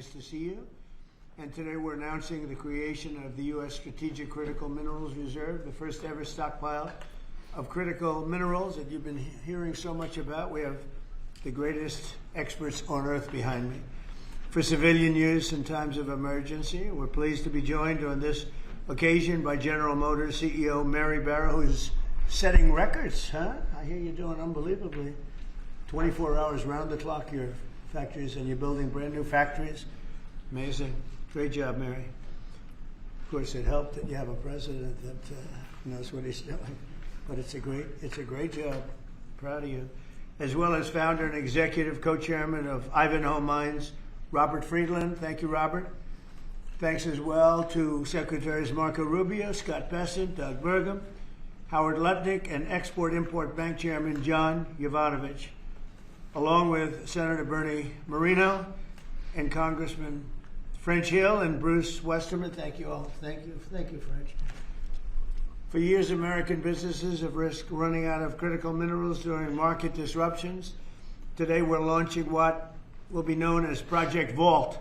Nice to see you. And today we're announcing the creation of the U.S. Strategic Critical Minerals Reserve, the first ever stockpile of critical minerals that you've been hearing so much about. We have the greatest experts on earth behind me for civilian use in times of emergency. We're pleased to be joined on this occasion by General Motors CEO Mary Barra, who's setting records, huh? I hear you're doing unbelievably. 24 hours round the clock, your factories, and you're building brand new factories. Amazing. Great job, Mary. Of course, it helped that you have a president that knows what he's doing. But it's a great job. Proud of you. As well as founder and executive co-chairman of Ivanhoe Mines, Robert Friedland. Thank you, Robert. Thanks as well to Secretaries Marco Rubio, Scott Bessent, Doug Burgum, Howard Lutnick, and Export-Import Bank Chairman John Yovanovitch, along with Senator Bernie Moreno and Congressman French Hill and Bruce Westerman. Thank you all. Thank you, French. For years, American businesses have risked running out of critical minerals during market disruptions. Today, we're launching what will be known as Project Vault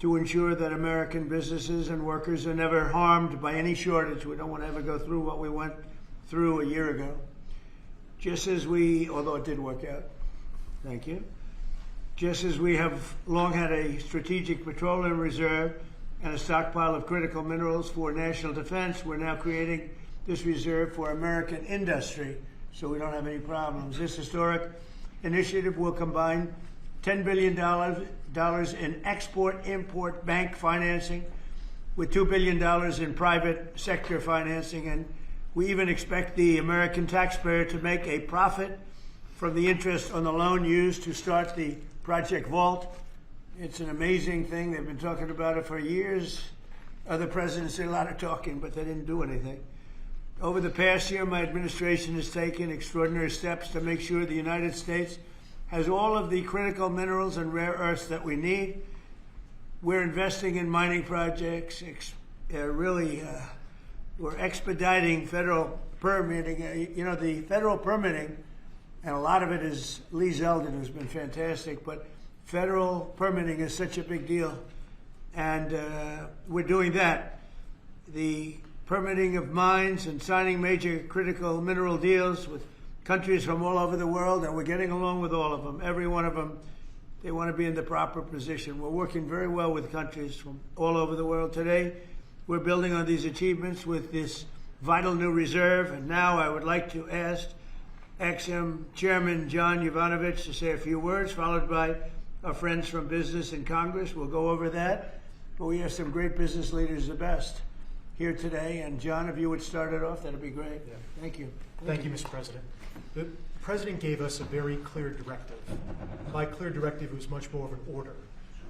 to ensure that American businesses and workers are never harmed by any shortage. We don't want to ever go through what we went through a year ago. Just as although it did work out, thank you. Just as we have long had a strategic petroleum reserve and a stockpile of critical minerals for national defense, we're now creating this reserve for American industry so we don't have any problems. This historic initiative will combine $10 billion in export-import bank financing with $2 billion in private sector financing, and we even expect the American taxpayer to make a profit from the interest on the loan used to start the Project Vault. It's an amazing thing. They've been talking about it for years. Other presidents did a lot of talking, but they didn't do anything. Over the past year, my administration has taken extraordinary steps to make sure the United States has all of the critical minerals and rare earths that we need. We're investing in mining projects, we're expediting federal permitting. You know, the federal permitting, and a lot of it is Lee Zeldin, who's been fantastic, but federal permitting is such a big deal. And we're doing that. The permitting of mines and signing major critical mineral deals with countries from all over the world, and we're getting along with all of them. Every one of them, they want to be in the proper position. We're working very well with countries from all over the world. Today, we're building on these achievements with this vital new reserve. And now I would like to ask EXIM Chairman John Yovanovitch to say a few words, followed by our friends from business and Congress. We'll go over that. But we have some great business leaders, the best, here today. And John, if you would start it off, that'd be great. Yeah. Thank you. Thank you, Mr. President. The President gave us a very clear directive. By clear directive, it was much more of an order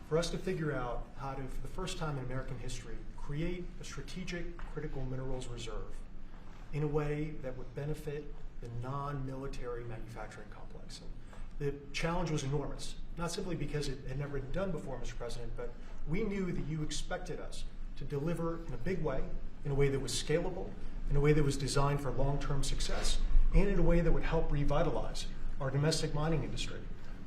for us to figure out how to, for the first time in American history, create a strategic critical minerals reserve in a way that would benefit the non-military manufacturing complex. And the challenge was enormous, not simply because it had never been done before, Mr. President, but we knew that you expected us to deliver in a big way, in a way that was scalable, in a way that was designed for long-term success, and in a way that would help revitalize our domestic mining industry.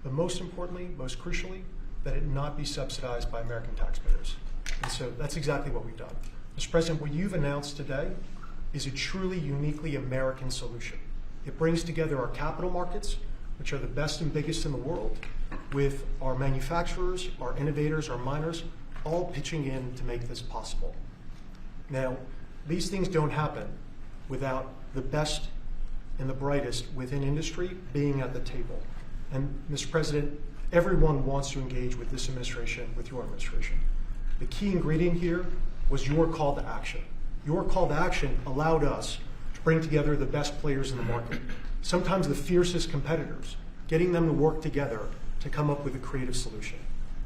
But most importantly, most crucially, that it not be subsidized by American taxpayers. And so that's exactly what we've done. Mr. President, what you've announced today is a truly uniquely American solution. It brings together our capital markets, which are the best and biggest in the world, with our manufacturers, our innovators, our miners, all pitching in to make this possible. Now, these things don't happen without the best and the brightest within industry being at the table. And Mr. President, everyone wants to engage with this administration, with your administration. The key ingredient here was your call to action. Your call to action allowed us to bring together the best players in the market, sometimes the fiercest competitors, getting them to work together to come up with a creative solution.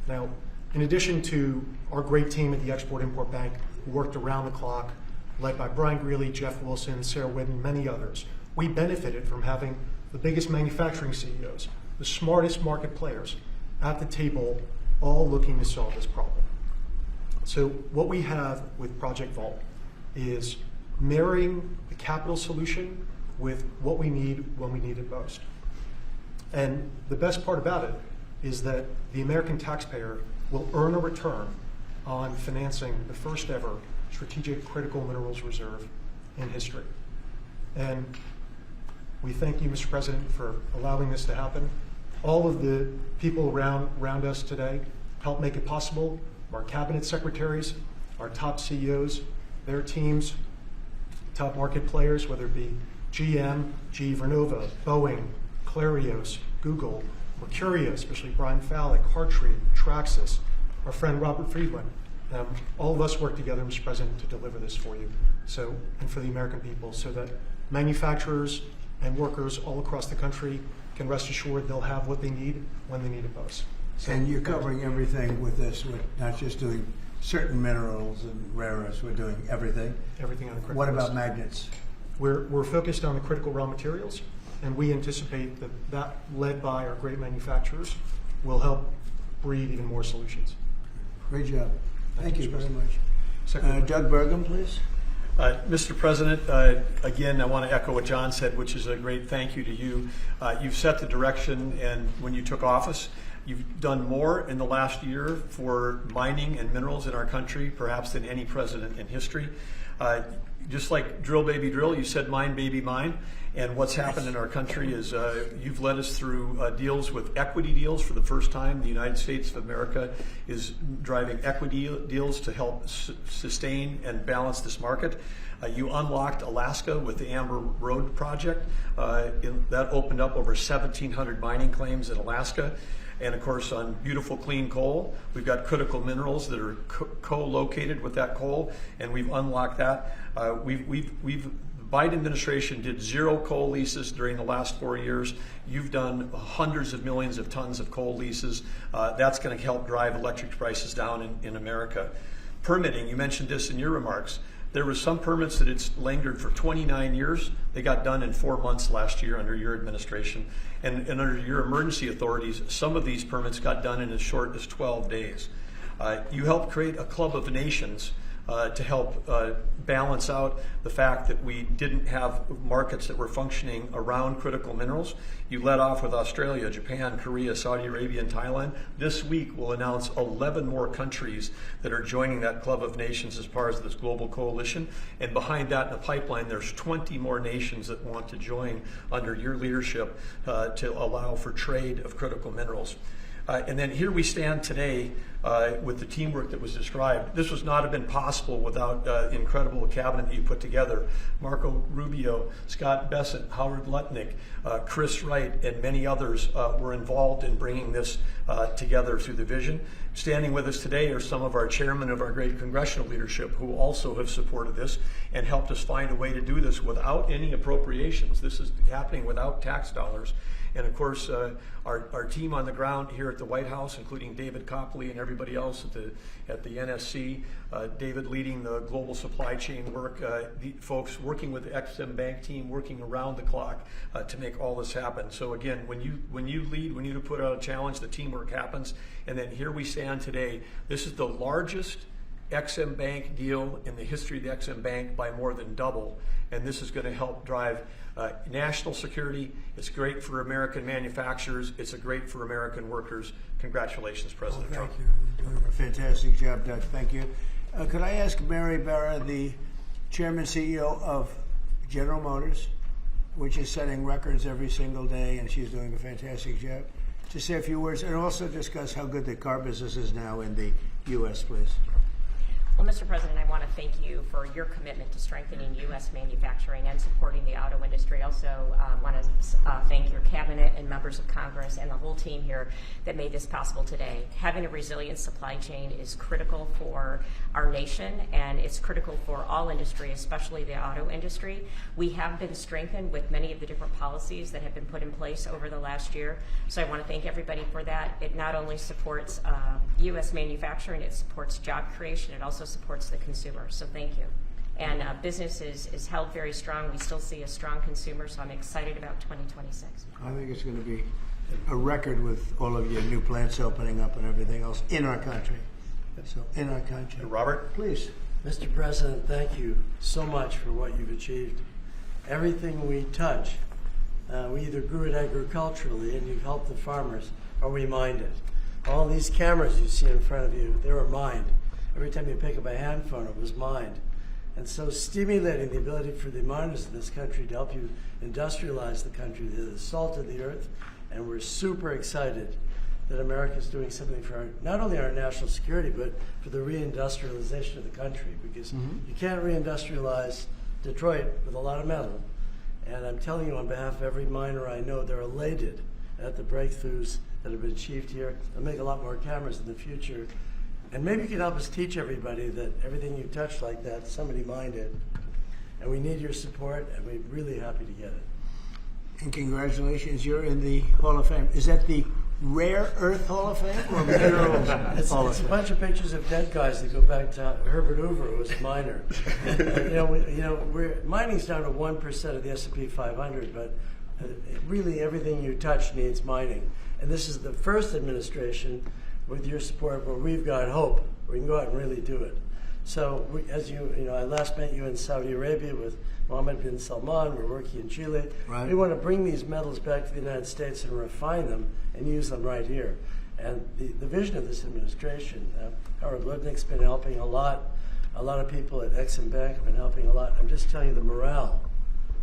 Now, in addition to our great team at the Export-Import Bank, who worked around the clock, led by Brian Greeley, Jeff Wilson, Sarah Whitten, many others, we benefited from having the biggest manufacturing CEOs, the smartest market players at the table, all looking to solve this problem. So what we have with Project Vault is marrying the capital solution with what we need when we need it most. And the best part about it is that the American taxpayer will earn a return on financing the first ever strategic critical minerals reserve in history. And we thank you, Mr. President, for allowing this to happen. All of the people around us today help make it possible. Our cabinet secretaries, our top CEOs, their teams, top market players, whether it be GM, GE Vernova, Boeing, Clarios, Google, Mercurio, especially Brian Fallick, Hartree, Traxxas, our friend Robert Friedland. All of us work together, Mr. President, to deliver this for you, and for the American people, so that manufacturers and workers all across the country can rest assured they'll have what they need when they need it most. So, and you're covering everything with this. We're not just doing certain minerals and rare earths. We're doing everything. Everything on the critical What list. about magnets? We're focused on the critical raw materials, and we anticipate that led by our great manufacturers, will help breed even more solutions. Great job. Thank you very much. Secretary. Doug Burgum, please. Mr. President, again, I want to echo what John said, which is a great thank you to you. You've set the direction, and when you took office, you've done more in the last year for mining and minerals in our country, perhaps than any president in history. Just like drill, baby, drill, you said mine, baby, mine. And what's happened in our country is you've led us through deals with equity deals for the first time. The United States of America is driving equity deals to help sustain and balance this market. You unlocked Alaska with the Amber Road project. That opened up over 1,700 mining claims in Alaska. And of course, on beautiful clean coal, we've got critical minerals that are co-located with that coal, and we've unlocked that. The Biden administration did 0 coal leases during the last 4 years. You've done hundreds of millions of tons of coal leases. That's going to help drive electric prices down in America. Permitting, you mentioned this in your remarks. There were some permits that it's lingered for 29 years. They got done in 4 months last year under your administration. And under your emergency authorities, some of these permits got done in as short as 12 days. You helped create a club of nations to help balance out the fact that we didn't have markets that were functioning around critical minerals. You led off with Australia, Japan, Korea, Saudi Arabia, and Thailand. This week we'll announce 11 more countries that are joining that club of nations as part of this global coalition. And behind that in the pipeline, there's 20 more nations that want to join under your leadership to allow for trade of critical minerals. And then here we stand today with the teamwork that was described. This would not have been possible without the incredible cabinet that you put together. Marco Rubio, Scott Bessent, Howard Lutnick, Chris Wright, and many others were involved in bringing this together through the vision. Standing with us today are some of our chairmen of our great congressional leadership who also have supported this and helped us find a way to do this without any appropriations. This is happening without tax dollars. And of course, our team on the ground here at the White House, including David Copley and everybody else at the NSC, David leading the global supply chain work, the folks working with the EXIM Bank team, working around the clock to make all this happen. So again, when you lead, when you put out a challenge, the teamwork happens. And then here we stand today. This is the largest EXIM Bank deal in the history of the EXIM Bank by more than double. And this is going to help drive national security. It's great for American manufacturers. It's great for American workers. Congratulations, President Trump. Thank you. You're doing a fantastic job, Doug. Thank you. Could I ask Mary Barra, the Chairman CEO of General Motors, which is setting records every single day, and she's doing a fantastic job, to say a few words and also discuss how good the car business is now in the U.S., please. Well, Mr. President, I want to thank you for your commitment to strengthening U.S. manufacturing and supporting the auto industry. I also want to thank your cabinet and members of Congress and the whole team here that made this possible today. Having a resilient supply chain is critical for our nation, and it's critical for all industry, especially the auto industry. We have been strengthened with many of the different policies that have been put in place over the last year. So I want to thank everybody for that. It not only supports U.S. manufacturing, it supports job creation, it also supports the consumer. So thank you. And business is held very strong. We still see a strong consumer, so I'm excited about 2026. I think it's going to be a record with all of your new plants opening up and everything else in our country. So in our country. Robert? Please. Mr. President, thank you so much for what you've achieved. Everything we touch, we either grew it agriculturally and you've helped the farmers, or we mined it. All these cameras you see in front of you, they were mined. Every time you pick up a hand phone, it was mined. And so stimulating the ability for the miners in this country to help you industrialize the country, the salt of the earth, and we're super excited that America is doing something for not only our national security, but for the reindustrialization of the country, because you can't reindustrialize Detroit with a lot of metal. And I'm telling you on behalf of every miner I know, they're elated at the breakthroughs that have been achieved here. They'll make a lot more cameras in the future. And maybe you can help us teach everybody that everything you touch like that, somebody mined it. And we need your support, and we're really happy to get it. And congratulations, you're in the Hall of Fame. Is that the Rare Earth Hall of Fame or Minerals Hall of It's a Fame? bunch of pictures of dead guys that go back to Herbert Hoover, who was a miner. Mining's down to 1% of the S&P 500, but really everything you touch needs mining. And this is the first administration, with your support, where we've got hope. We can go out and really do it. So, I last met you in Saudi Arabia with Mohammed bin Salman. We're working in Chile. Right. We want to bring these metals back to the United States and refine them and use them right here. And the vision of this administration, Howard Lutnick's been helping a lot. A lot of people at Exim Bank have been helping a lot. I'm just telling you, the morale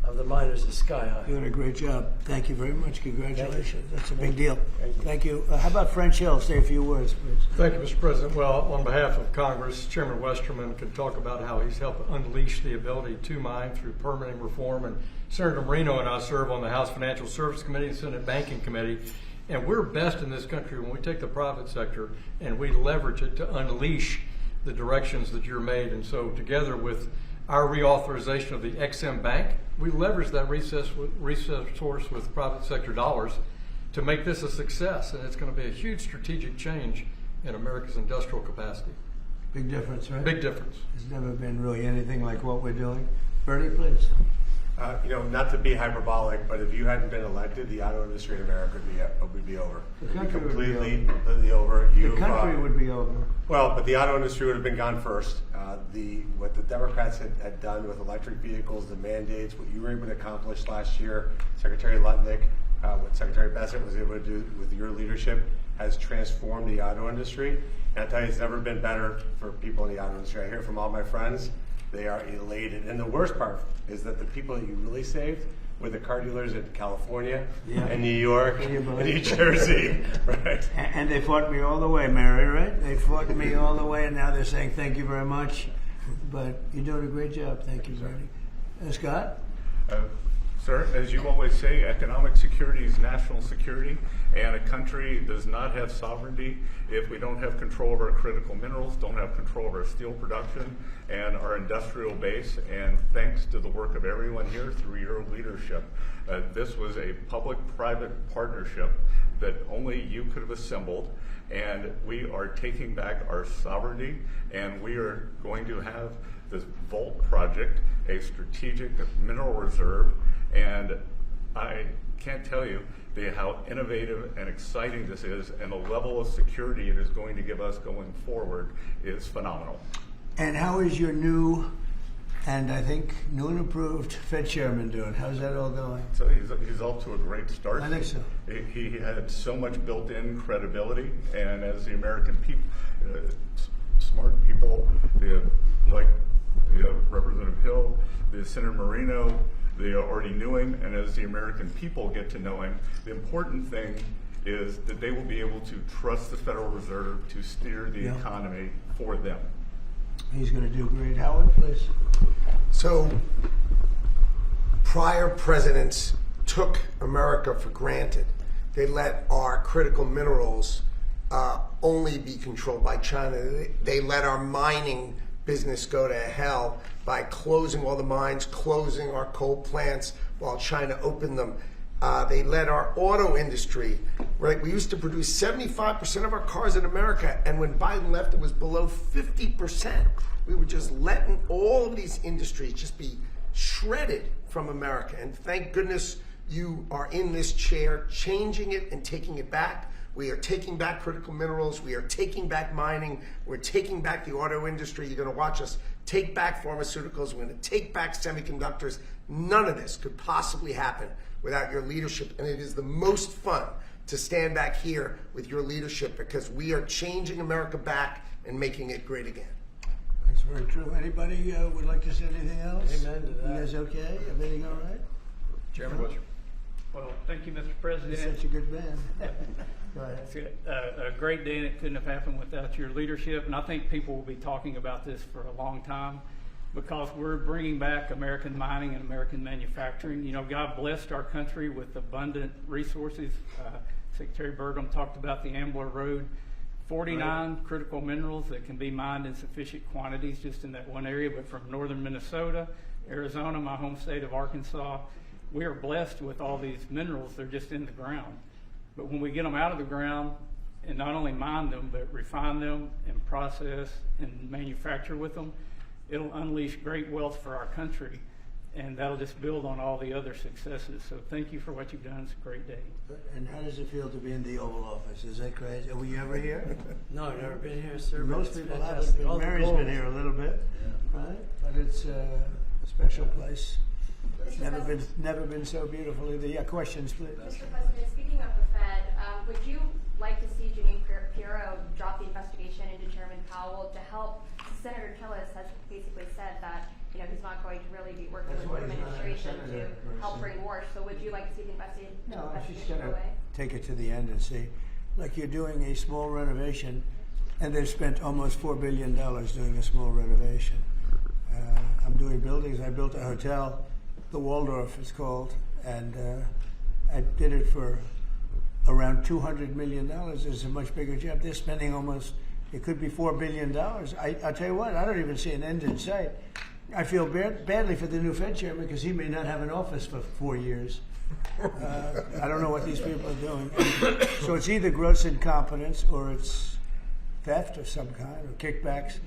of the miners is sky high. You're doing a great job. Thank you very much. Congratulations. That's a big deal. Thank you. Thank you. How about French Hill? Say a few words, please. Thank you, Mr. President. Well, on behalf of Congress, Chairman Westerman could talk about how he's helped unleash the ability to mine through permitting reform. And Senator Marino and I serve on the House Financial Services Committee and Senate Banking Committee. And we're best in this country when we take the private sector and we leverage it to unleash the directions that you're made. And so together with our reauthorization of the Exim Bank, we leverage that resource with private sector dollars to make this a success, and it's going to be a huge strategic change in America's industrial capacity. Big difference, right? Big difference. There's never been really anything like what we're doing. Bertie, please. Not to be hyperbolic, but if you hadn't been elected, the auto industry in America would be over. The country would be completely over. The country would be over. Well, but the auto industry would have been gone first. What the Democrats had done with electric vehicles, the mandates, what you were able to accomplish last year, Secretary Lutnick, what Secretary Bassett was able to do with your leadership has transformed the auto industry. And I tell you, it's never been better for people in the auto industry. I hear from all my friends, they are elated. And the worst part is that the people that you really saved were the car dealers in California and New York and New Jersey, right? And they fought me all the way, Mary, right? They fought me all the way, and now they're saying thank you very much. But you're doing a great job. Thank you, Bertie. Scott? Sir, as you always say, economic security is national security, and a country does not have sovereignty if we don't have control of our critical minerals, don't have control of our steel production and our industrial base. And thanks to the work of everyone here through your leadership, this was a public-private partnership that only you could have assembled, and we are taking back our sovereignty, and we are going to have this Vault project, a strategic mineral reserve. And I can't tell you how innovative and exciting this is, and the level of security it is going to give us going forward is phenomenal. And how is your new, and I think new and improved Fed chairman doing? How's that all going? So he's off to a great start. I think so. He had so much built-in credibility, and as the American people, smart people, like Representative Hill, the Senator Marino, they already knew him, and as the American people get to know him, the important thing is that they will be able to trust the Federal Reserve to steer the economy for them. He's going to do great. Howard, please. So, prior presidents took America for granted. They let our critical minerals only be controlled by China. They let our mining business go to hell by closing all the mines, closing our coal plants while China opened them. They let our auto industry, right? We used to produce 75% of our cars in America, and when Biden left, it was below 50%. We were just letting all of these industries just be shredded from America. And thank goodness you are in this chair, changing it and taking it back. We are taking back critical minerals. We are taking back mining. We're taking back the auto industry. You're going to watch us take back pharmaceuticals. We're going to take back semiconductors. None of this could possibly happen without your leadership. And it is the most fun to stand back here with your leadership, because we are changing America back and making it great again. That's very true. Anybody would like to say anything else? Amen to that. You guys okay? Everything all right? Chairman Bush. Well, thank you, Mr. You're President. such a good man. Go ahead. It's a great day, and it couldn't have happened without your leadership. And I think people will be talking about this for a long time, because we're bringing back American mining and American manufacturing. You know, God blessed our country with abundant resources. Secretary Burgum talked about the Ambler Road. 49 critical minerals that can be mined in sufficient quantities just in that one area, but from northern Minnesota, Arizona, my home state of Arkansas, we are blessed with all these minerals. They're just in the ground. But when we get them out of the ground and not only mine them, but refine them and process and manufacture with them, it'll unleash great wealth for our country, and that'll just build on all the other successes. So thank you for what you've done. It's a great day. And how does it feel to be in the Oval Office? Is that crazy? Were you ever here? No, I've never been here, sir. but Most it's people fantastic. haven't All been. the Mary's gold. been here a little bit, right? But it's a special place. Never been so beautiful either. Yeah, questions, please. Mr. President, speaking of the Fed, would you like to see Janine Pirro drop the investigation into Chairman Powell to help? Senator Tillis has basically said that he's not going to really be working That's with why the he's not a administration senator, to help bring war. So would you like to see the investigation No, she's go going to away? take it to the end and see. Like, you're doing a small renovation, and they've spent almost $4 billion doing a small renovation. I'm doing buildings. I built a hotel, the Waldorf it's called, and I did it for around $200 million. It's a much bigger job. They're spending almost, it could be $4 billion. I'll tell you what, I don't even see an end in sight. I feel badly for the new Fed chairman, because he may not have an office for 4 years. I don't know what these people are doing. And so it's either gross incompetence or it's theft of some kind, or kickbacks.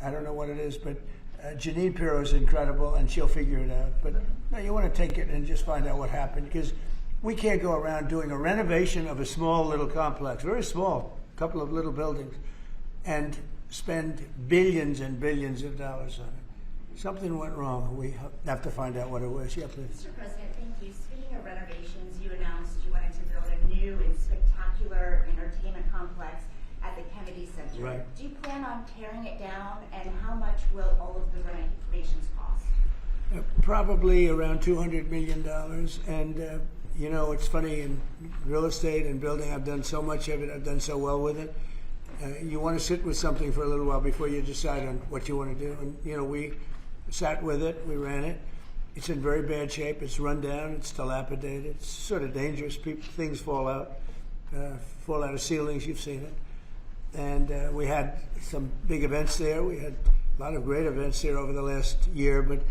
I don't know what it is, but Janine Pirro is incredible, and she'll figure it out. But no, you want to take it and just find out what happened, because we can't go around doing a renovation of a small little complex, very small, a couple of little buildings, and spend billions and billions of dollars on it. Something went wrong. We have to find out what it was. Yeah, please. Mr. President, thank you. Speaking of renovations, you announced you wanted to build a new and spectacular entertainment complex at the Kennedy Center. Right. Do you plan on tearing it down, and how much will all of the renovations cost? Probably around $200 million. And, it's funny, in real estate and building, I've done so much of it. I've done so well with it. You want to sit with something for a little while before you decide on what you want to do. And, we sat with it. We ran it. It's in very bad shape. It's run down. It's dilapidated. It's sort of dangerous. Things fall out of ceilings. You've seen it. And we had some big events there. We had a lot of great events there over the last year, but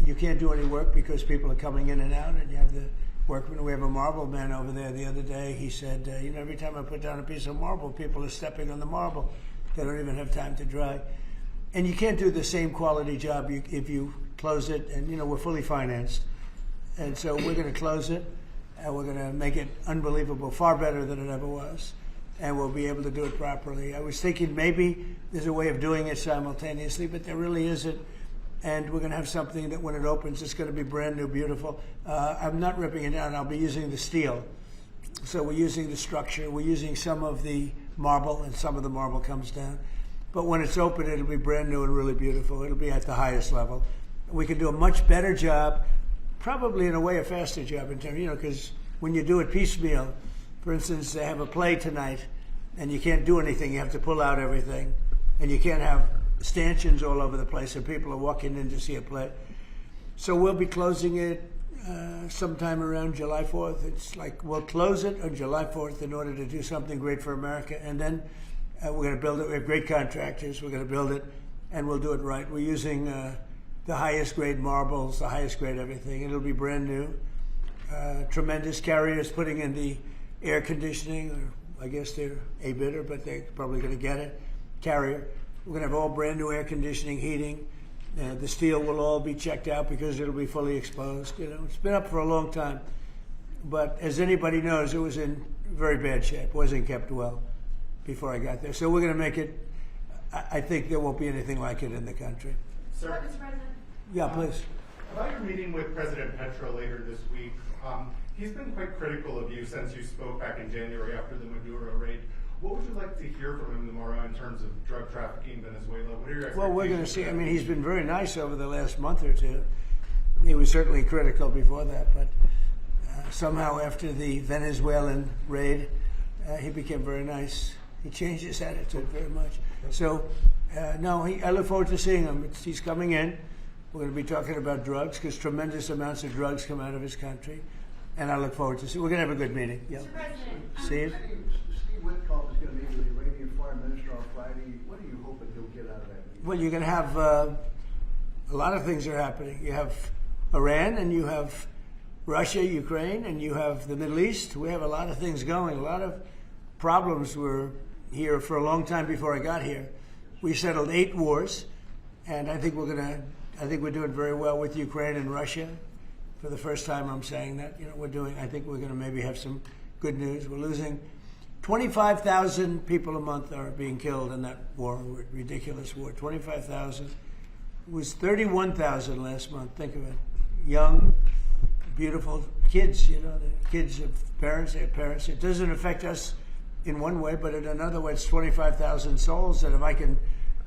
you can't do any work because people are coming in and out, and you have the workmen. We have a marble man over there the other day. He said, every time I put down a piece of marble, people are stepping on the marble. They don't even have time to dry. And you can't do the same quality job if you close it, and we're fully financed. And so we're going to close it, and we're going to make it unbelievable, far better than it ever was. And we'll be able to do it properly. I was thinking maybe there's a way of doing it simultaneously, but there really isn't. And we're going to have something that when it opens, it's going to be brand new, beautiful. I'm not ripping it down. I'll be using the steel. So we're using the structure. We're using some of the marble, and some of the marble comes down. But when it's open, it'll be brand new and really beautiful. It'll be at the highest level. We can do a much better job, probably in a way a faster job in terms, because when you do it piecemeal, for instance, they have a play tonight, and you can't do anything. You have to pull out everything, and you can't have stanchions all over the place, and people are walking in to see a play. So we'll be closing it sometime around July 4th. It's like we'll close it on July 4th in order to do something great for America, and then we're going to build it. We have great contractors. We're going to build it, and we'll do it right. We're using the highest grade marbles, the highest grade everything. It'll be brand new. Tremendous carriers putting in the air conditioning, or I guess they're a bidder, but they're probably going to get it. Carrier. We're going to have all brand new air conditioning, heating. The steel will all be checked out because it'll be fully exposed. It's been up for a long time, but as anybody knows, it was in very bad shape. Wasn't kept well before I got there. So we're going to make it. I think there won't be anything like it in the country. Sir, Mr. President. Yeah, please. About your meeting with President Petro later this week, He's been quite critical of you since you spoke back in January after the Maduro raid. What would you like to hear from him tomorrow in terms of drug trafficking in Venezuela? What are your expectations? Well, we're going to see. I mean, he's been very nice over the last month or two. He was certainly critical before that, but somehow after the Venezuelan raid, he became very nice. He changed his attitude very much. So, no, I look forward to seeing him. He's coming in. We're going to be talking about drugs because tremendous amounts of drugs come out of his country. And I look forward to see. We're going to have a good meeting. Yeah. Mr. President, Steve? Steve Witkoff is going to meet with the Iranian foreign minister on Friday. What are you hoping he'll get out of that meeting? Well, you're going to have a lot of things are happening. You have Iran, and you have Russia, Ukraine, and you have the Middle East. We have a lot of things going. A lot of problems were here for a long time before I got here. We settled 8 wars, and I think we're doing very well with Ukraine and Russia. For the first time, I'm saying that. I think we're going to maybe have some good news. We're losing 25,000 people a month are being killed in that war, ridiculous war. 25,000. It was 31,000 last month. Think of it. Young, beautiful kids, the kids of parents, their parents. It doesn't affect us in one way, but in another way, it's 25,000 souls that if I can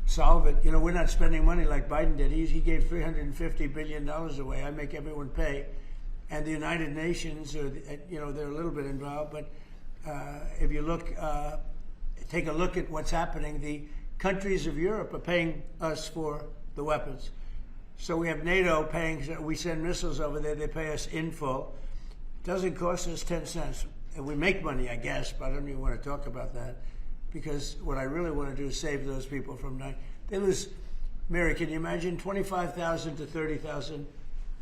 solve it, we're not spending money like Biden did. He gave $350 billion away. I make everyone pay. And the United Nations, they're a little bit involved, but if you take a look at what's happening, the countries of Europe are paying us for the weapons. So we have NATO paying, we send missiles over there, they pay us in full. It doesn't cost us 10 cents. And we make money, I guess, but I don't even want to talk about that because what I really want to do is save those people from dying. They lose, Mary, can you imagine 25,000 to 30,000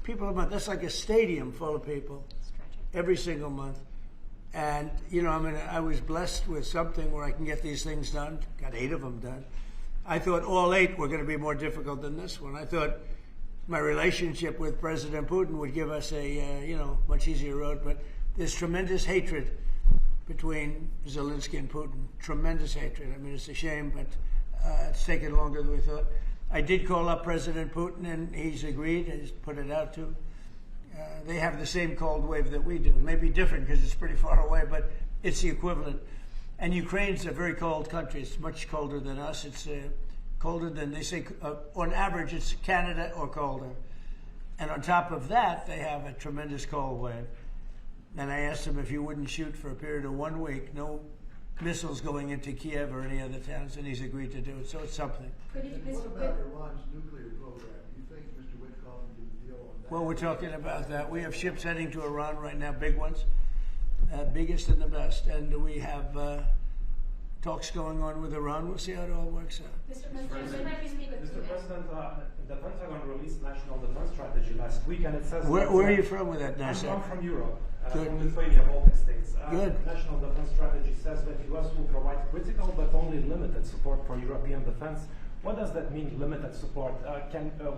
people a month? That's like a stadium full of people every single month. And, I was blessed with something where I can get these things done. Got 8 of them done. I thought all 8 were going to be more difficult than this one. I thought my relationship with President Putin would give us a, much easier road. But there's tremendous hatred between Zelensky and Putin. Tremendous hatred. I mean, it's a shame, but it's taken longer than we thought. I did call up President Putin, and he's agreed. He's put it out to. They have the same cold wave that we do. Maybe different because it's pretty far away, but it's the equivalent. And Ukraine's a very cold country. It's much colder than us. It's colder than, they say, on average, it's Canada or colder. And on top of that, they have a tremendous cold wave. And I asked him if he wouldn't shoot for a period of 1 week, no missiles going into Kiev or any other towns, and he's agreed to do it. So it's something. What about Iran's nuclear program? Do you think Mr. Witkoff can do a deal on that? Well, we're talking about that. We have ships heading to Iran right now, big ones, biggest and the best. And we have talks going on with Iran. We'll see how it all works out. Mr. President, let me speak with Mr. you. President, the Pentagon released National Defense Strategy last week, and it says... Where are you from with that, NASA? I'm from Europe, Good. from Lithuania, Baltic states. Good. National Defense Strategy says that U.S. will provide critical but only limited support for European defense. What does that mean, limited support?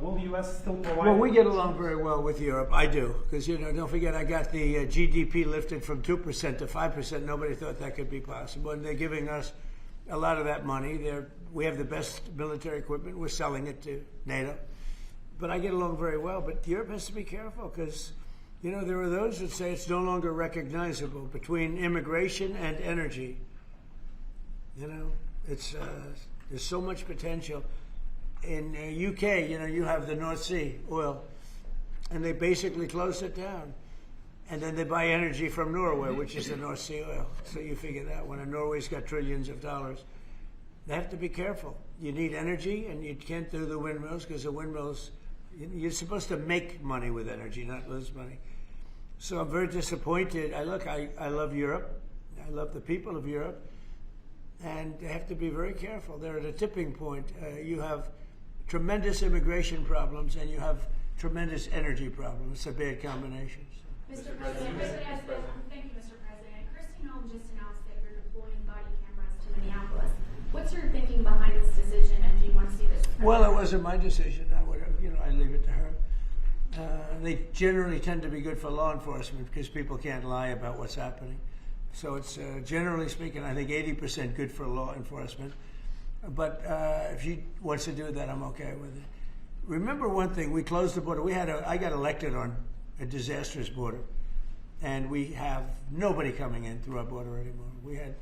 Will the U.S. still provide... Well, we get along very well with Europe. I do. Because, don't forget, I got the GDP lifted from 2% to 5%. Nobody thought that could be possible. And they're giving us a lot of that money. We have the best military equipment. We're selling it to NATO. But I get along very well. But Europe has to be careful because, there are those that say it's no longer recognizable between immigration and energy. It's... There's so much potential. In UK, you have the North Sea oil, and they basically close it down. And then they buy energy from Norway, which is the North Sea oil. So you figure that when Norway's got trillions of dollars. They have to be careful. You need energy, and you can't do the windmills because the windmills, you're supposed to make money with energy, not lose money. So I'm very disappointed. I love Europe. I love the people of Europe. And they have to be very careful. They're at a tipping point. You have tremendous immigration problems, and you have tremendous energy problems. It's a bad combination. Mr. President, thank you, Mr. President. Kristi Noem just announced that you're deploying body cameras to Minneapolis. What's your thinking behind this decision, and do you want to see this? Well, it wasn't my decision. I leave it to her. They generally tend to be good for law enforcement because people can't lie about what's happening. So it's, generally speaking, I think 80% good for law enforcement. But if she wants to do that, I'm okay with it. Remember one thing, we closed the border. I got elected on a disastrous border. and we have nobody coming in through our border anymore. We had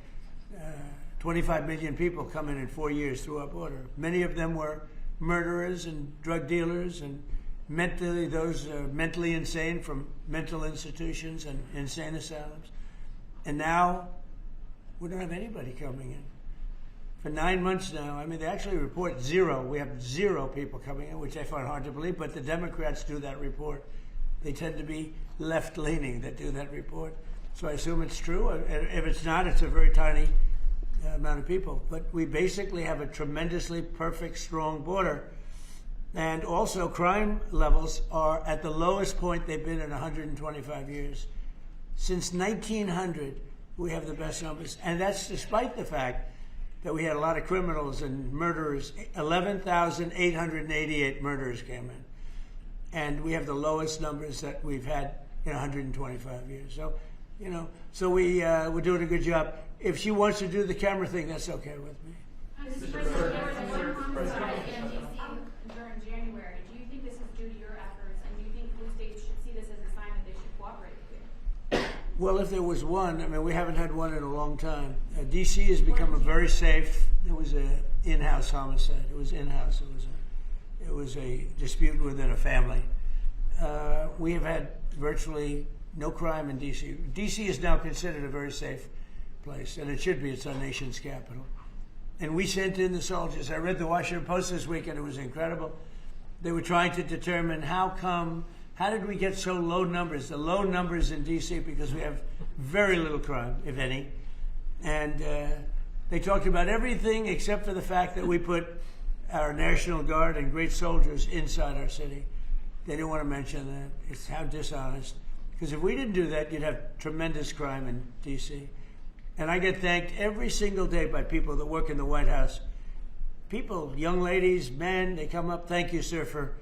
25 million people come in 4 years through our border. Many of them were murderers and drug dealers and those mentally insane from mental institutions and insane asylums. And now we don't have anybody coming in. For 9 months now, I mean, they actually report zero. We have 0 people coming in, which I find hard to believe, but the Democrats do that report. They tend to be left-leaning that do that report. So I assume it's true. If it's not, it's a very tiny amount of people. But we basically have a tremendously perfect, strong border. And also, crime levels are at the lowest point they've been in 125 years. Since 1900, we have the best numbers. And that's despite the fact that we had a lot of criminals and murderers. 11,888 murderers came in. And we have the lowest numbers that we've had in 125 years. So, we're doing a good job. If she wants to do the camera thing, that's okay with me. Mr. President, there was one homicide in D.C. during January. Do you think this is due to your efforts, and do you think blue states should see this as a sign that they should cooperate with you? Well, if there was one, I mean, we haven't had one in a long time. D.C. has become a very safe. There was an in-house homicide. It was in-house. It was a dispute within a family. We have had virtually no crime in D.C. D.C. is now considered a very safe place, and it should be. It's our nation's capital. And we sent in the soldiers. I read the Washington Post this week, and it was incredible. They were trying to determine how did we get so low numbers? The low numbers in D.C. because we have very little crime, if any. And they talked about everything except for the fact that we put our National Guard and great soldiers inside our city. They didn't want to mention that. It's how dishonest. Because if we didn't do that, you'd have tremendous crime in D.C. And I get thanked every single day by people that work in the White House. People, young ladies, men, they come up, thank you, sir, for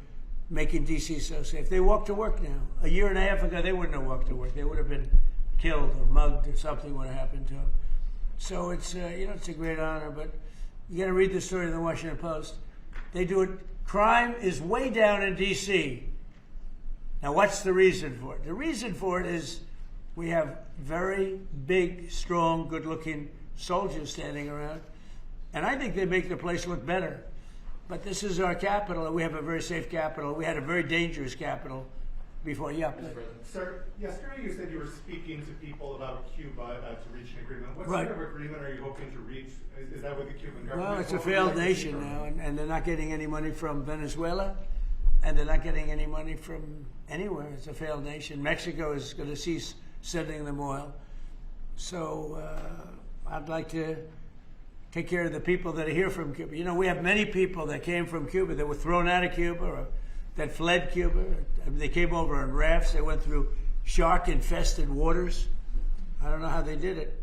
making D.C. so safe. They walk to work now. A year and a half ago, they wouldn't have walked to work. They would have been killed or mugged or something would have happened to them. So it's, it's a great honor, but you got to read the story in the Washington Post. They do it. Crime is way down in D.C. Now, what's the reason for it? The reason for it is we have very big, strong, good-looking soldiers standing around. And I think they make the place look better. But this is our capital, and we have a very safe capital. We had a very dangerous capital before. Yeah. Sir, yesterday you said you were speaking to people about Cuba to reach an agreement. What Right. sort of agreement are you hoping to reach? Is that with the Cuban government? Well, it's a What would you failed like to see nation from now, it? and they're not getting any money from Venezuela, and they're not getting any money from anywhere. It's a failed nation. Mexico is going to cease sending them oil. So I'd like to take care of the people that are here from Cuba. You know, we have many people that came from Cuba that were thrown out of Cuba or that fled Cuba. They came over on rafts. They went through shark-infested waters. I don't know how they did it.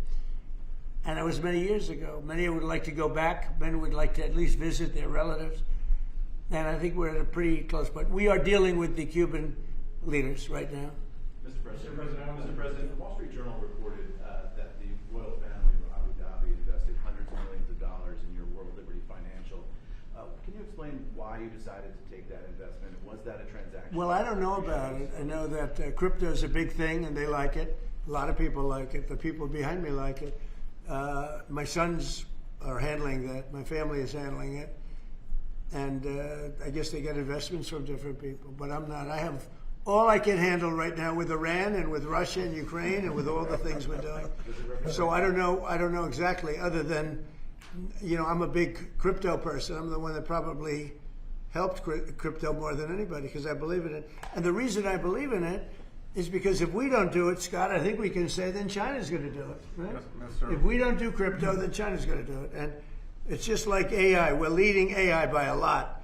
And it was many years ago. Many would like to go back. Many would like to at least visit their relatives. And I think we're at a pretty close point. We are dealing with the Cuban leaders right now. Mr. President, the Wall Street Journal reported that the royal family of Abu Dhabi invested hundreds of millions of dollars in your World Liberty Financial. Can you explain why you decided to take that investment? Was that a transaction? Well, I don't know about it. I know that crypto is a big thing, and they like it. A lot of people like it. The people behind me like it. My sons are handling that. My family is handling it. And I guess they get investments from different people. But I'm not. I have all I can handle right now with Iran and with Russia and Ukraine and with all the things we're doing. So I don't know exactly, other than, I'm a big crypto person. I'm the one that probably helped crypto more than anybody because I believe in it. And the reason I believe in it is because if we don't do it, Scott, I think we can say then China's going to do it. Right? Yes, sir. If we don't do crypto, then China's going to do it. And it's just like AI. We're leading AI by a lot.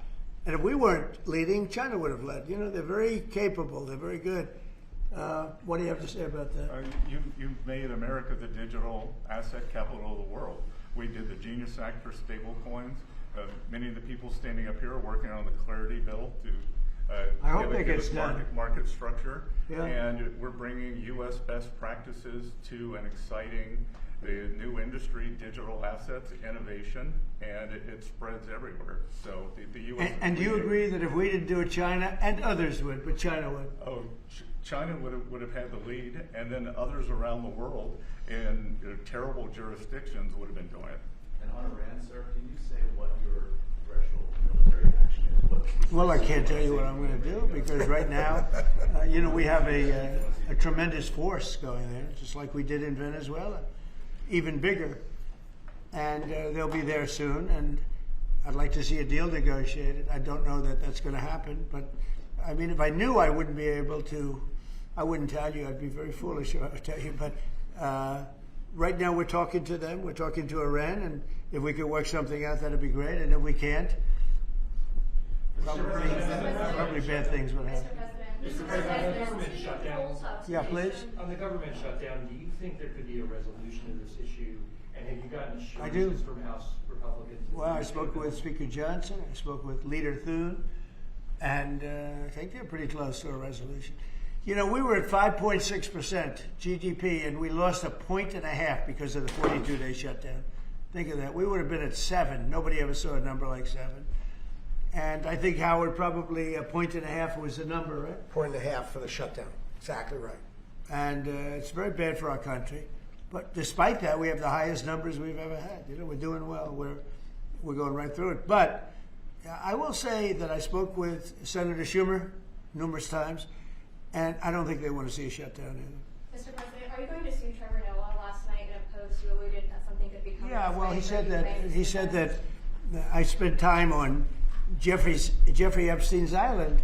And if we weren't leading, China would have led. They're very capable. They're very good. What do you have to say about that? You've made America the digital asset capital of the world. We did the Genius Act for stable coins. Many of the people standing up here are working on the Clarity Bill to I hope give it gets us done. market structure. Yeah. And we're bringing U.S. best practices to an exciting the new industry, digital assets, innovation, and it spreads everywhere. So the U.S. And do you agree that if we didn't do it, China and others would, but China would? Oh, China would have had the lead, and then others around the world in terrible jurisdictions would have been doing it. And on Iran, sir, can you say what your threshold military action is? Well, I can't tell you what I'm going to do because right now, we have a tremendous force going there, just like we did in Venezuela, even bigger. And they'll be there soon, and I'd like to see a deal negotiated. I don't know that that's going to happen, but I mean, if I knew I wouldn't be able to, I wouldn't tell you. I'd be very foolish if I would tell you. But right now we're talking to them. We're talking to Iran, and if we could work something out, that'd be great. And if we can't, probably bad things would happen. Mr. President, on the government shutdown, Yeah, please. on the government shutdown, do you think there could be a resolution to this issue? And have you gotten I do. assurances from House Republicans? Well, I spoke with Speaker Johnson. I spoke with Leader Thune, and I think they're pretty close to a resolution. We were at 5.6% GDP, and we lost 1.5 points because of the 42-day shutdown. Think of that. We would have been at 7. Nobody ever saw a number like 7. And I think, Howard, probably 1.5 points was the number, right? 1.5 for the shutdown. Exactly right. And it's very bad for our country. But despite that, we have the highest numbers we've ever had. We're doing well. We're going right through it. But I will say that I spoke with Senator Schumer numerous times, and I don't think they want to see a shutdown either. Mr. President, are you going to sue Trevor Noah? Last night in a post, you alluded that something could be coming. Yeah, well, he said that I spent time on Jeffrey Epstein's island.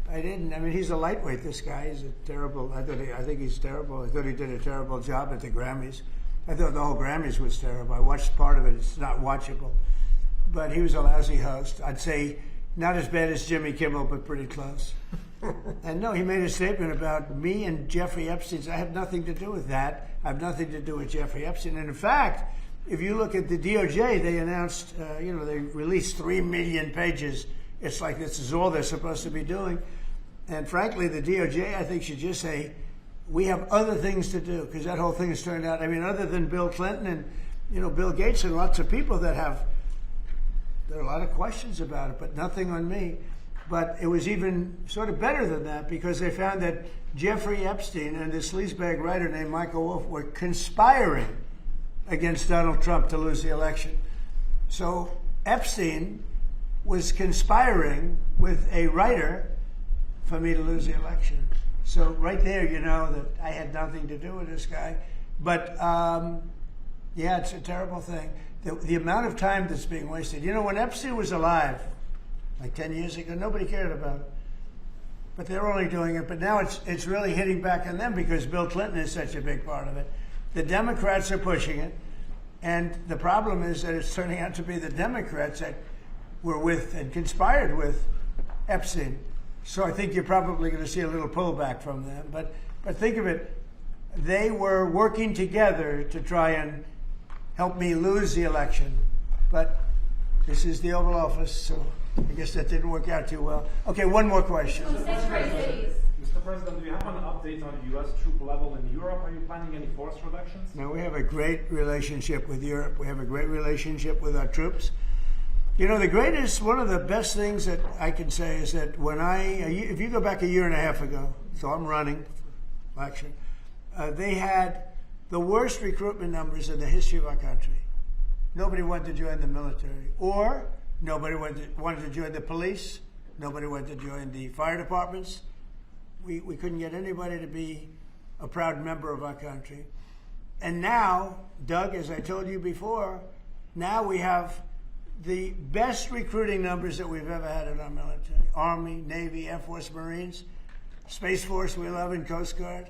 I didn't. I mean, he's a lightweight, this guy. He's a terrible. I think he's terrible. I thought he did a terrible job at the Grammys. I thought the whole Grammys was terrible. I watched part of it. It's not watchable. But he was a lousy host. I'd say not as bad as Jimmy Kimmel, but pretty close. And no, he made a statement about me and Jeffrey Epstein. I have nothing to do with that. I have nothing to do with Jeffrey Epstein. And in fact, if you look at the DOJ, they announced, they released 3 million pages. It's like this is all they're supposed to be doing. And frankly, the DOJ, I think, should just say, we have other things to do, because that whole thing has turned out, other than Bill Clinton and, Bill Gates and lots of people there are a lot of questions about it, but nothing on me. But it was even sort of better than that, because they found that Jeffrey Epstein and this sleazebag writer named Michael Wolff were conspiring against Donald Trump to lose the election. So Epstein was conspiring with a writer for me to lose the election. So right there, that I had nothing to do with this guy. But yeah, it's a terrible thing. The amount of time that's being wasted. When Epstein was alive, like 10 years ago, nobody cared about it. But they're only doing it. But now it's really hitting back on them because Bill Clinton is such a big part of it. The Democrats are pushing it. And the problem is that it's turning out to be the Democrats that were with and conspired with Epstein. So I think you're probably going to see a little pullback from them. But think of it. They were working together to try and help me lose the election. But this is the Oval Office, so I guess that didn't work out too well. Okay, one more question. Mr. President, do you have an update on the U.S. troop level in Europe? Are you planning any force reductions? No, we have a great relationship with Europe. We have a great relationship with our troops. One of the best things that I can say is that if you go back a year and a half ago, so I'm running for election, they had the worst recruitment numbers in the history of our country. Nobody wanted to join the military, or nobody wanted to join the police. Nobody wanted to join the fire departments. We couldn't get anybody to be a proud member of our country. And now, Doug, as I told you before, now we have the best recruiting numbers that we've ever had in our military. Army, Navy, Air Force, Marines, Space Force we love, and Coast Guard.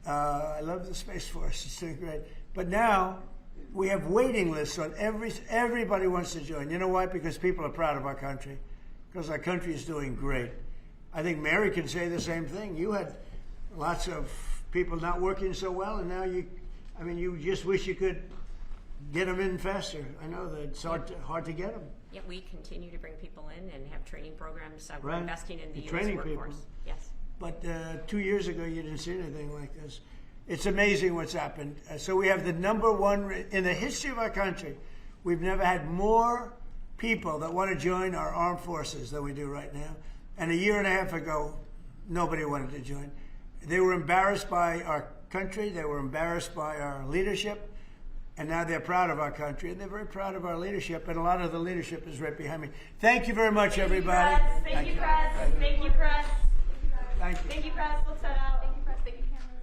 I love the Space Force. It's doing great. But now we have waiting lists on everybody wants to join. You know why? Because people are proud of our country. Because our country is doing great. I think Mary can say the same thing. You had lots of people not working so well, and now you just wish you could get them in faster. I know that it's hard to get them. Yeah, we continue to bring people in and have training programs. We're Right. investing in the U.S. Training workforce. people. Yes. But 2 years ago, you didn't see anything like this. It's amazing what's happened. So we have the number one, in the history of our country, we've never had more people that want to join our armed forces than we do right now. And a year and a half ago, nobody wanted to join. They were embarrassed by our country. They were embarrassed by our leadership. And now they're proud of our country. And they're very proud of our leadership. And a lot of the leadership is right behind me. Thank you very much, everybody. Thank you, press. Thank you, press. Thank you. Thank you, press. Let's set out. Thank you, press. Thank you, camera.